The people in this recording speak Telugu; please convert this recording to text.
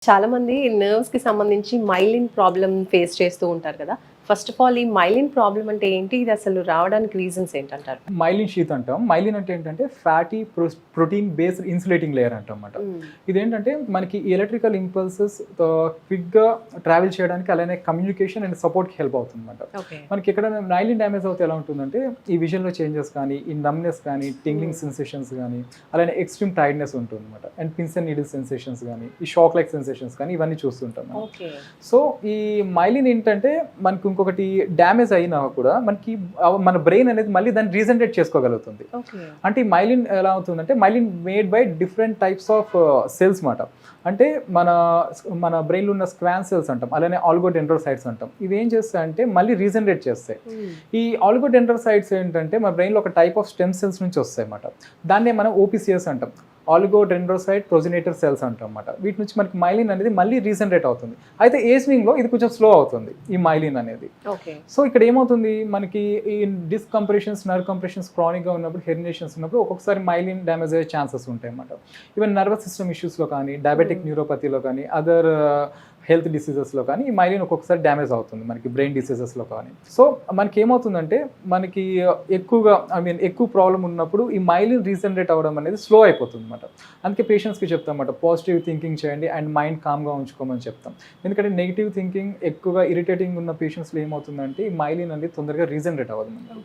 చాలా మంది నర్వ్స్‌కి సంబంధించి మైలిన్ ప్రాబ్లమ్ ఫేస్ చేస్తూ ఉంటారు కదా! ఫస్ట్ ఆఫ్ ఆల్ ఈ మైలిన్ ప్రాబ్లమ్ అంటే ఏంటి? ఇది అసలు రావడానికి రీజన్స్ ఏంటంటారు? మైలిన్ షీత్ అంటాం. మైలిన్ అంటే ఏంటంటే fatty protein based insulating layer అంటామన్నమాట. ఇదేంటంటే మనకి ఎలక్ట్రికల్ ఇంపల్సెస్ క్విక్‌గా ట్రావెల్ చేయడానికి అలానే కమ్యూనికేషన్ అండ్ సపోర్ట్‌కి హెల్ప్ అవుతుందన్నమాట. ఓకే. మనకి ఎక్కడైనా మైలిన్ డ్యామేజ్ అవుతే ఎలా ఉంటుందంటే ఈ విజన్‌లో చేంజెస్ కానీ, ఈ నమ్నెస్ కానీ, టింగ్లింగ్ సెన్సేషన్స్ కానీ, అలానే ఎక్స్‌ట్రీమ్ టైర్డ్‌నెస్ ఉంటుందన్నమాట. And pins and needle sensations కానీ, ఈ షాక్ లైక్ సెన్సేషన్స్ కానీ ఇవన్నీ చూస్తుంటాం మనం. ఓకే. సో ఈ మైలిన్ ఏంటంటే మనకి ఇంకొకటి డ్యామేజ్ అయినా కూడా మనకి మన బ్రెయిన్ అనేది మళ్ళీ దాన్ని రీజనరేట్ చేసుకోగలుగుతుంది. ఓకే. అంటే ఈ మైలిన్ ఎలా అవుతుందంటే myelin made by different types of cells మాట. అంటే మన బ్రెయిన్లో ఉన్న స్క్వాన్ సెల్స్ అంటాం, అలానే ఆల్గోడెండ్రోసైట్స్ అంటాం. ఇవి ఏం చేస్తాయంటే మళ్ళీ రీజనరేట్ చేస్తాయి. ఈ ఆల్గోడెండ్రోసైట్స్ ఏంటంటే మన బ్రెయిన్లో ఒక టైప్ ఆఫ్ స్టెమ్ సెల్స్ నుంచి వస్తాయి అన్నమాట. దాన్నే మనం ఓపీసీఎస్ అంటాం, ఆలిగోడెండ్రోసైట్ ప్రొజినేటర్ సెల్స్ అంటాం అన్నమాట. వీటి నుంచి మనకి మైలిన్ అనేది మళ్ళీ రీజనరేట్ అవుతుంది. అయితే ఏజింగ్లో ఇది కొంచెం స్లో అవుతుంది ఈ మైలిన్ అనేది. ఓకే. సో ఇక్కడ ఏమవుతుంది మనకి ఈ డిస్క్ కంప్రెషన్స్, నర్వ్ కంప్రెషన్స్ క్రానిక్గా ఉన్నప్పుడు, హెర్నియేషన్స్ ఉన్నప్పుడు ఒక్కొక్కసారి మైలిన్ డ్యామేజ్ అయ్యే ఛాన్సెస్ ఉంటాయి అన్నమాట. ఈవెన్ నర్వస్ సిస్టమ్ ఇష్యూస్లో కానీ, డయాబెటిక్ న్యూరోపతిలో కానీ, అదర్ హెల్త్ డిసీజెస్లో కానీ ఈ మైలిన్ ఒక్కొక్కసారి డ్యామేజ్ అవుతుంది మనకి బ్రెయిన్ డిసీజెస్లో కానీ. సో మనకి ఏమవుతుందంటే మనకి ఎక్కువ ప్రాబ్లం ఉన్నప్పుడు ఈ మైలిన్ రీజనరేట్ అవ్వడం అనేది స్లో అయిపోతుంది అనమాట. అందుకే పేషెంట్స్కి చెప్తాం అన్నమాట, పాజిటివ్ థింకింగ్ చేయండి అండ్ మైండ్ కామ్గా ఉంచుకోమని చెప్తాం. ఎందుకంటే నెగిటివ్ థింకింగ్ ఎక్కువగా ఇరిటేటింగ్ ఉన్న పేషెంట్స్లో ఏమవుతుందంటే ఈ మైలిన్ అనేది తొందరగా రీజనరేట్ అవ్వదు మనకి.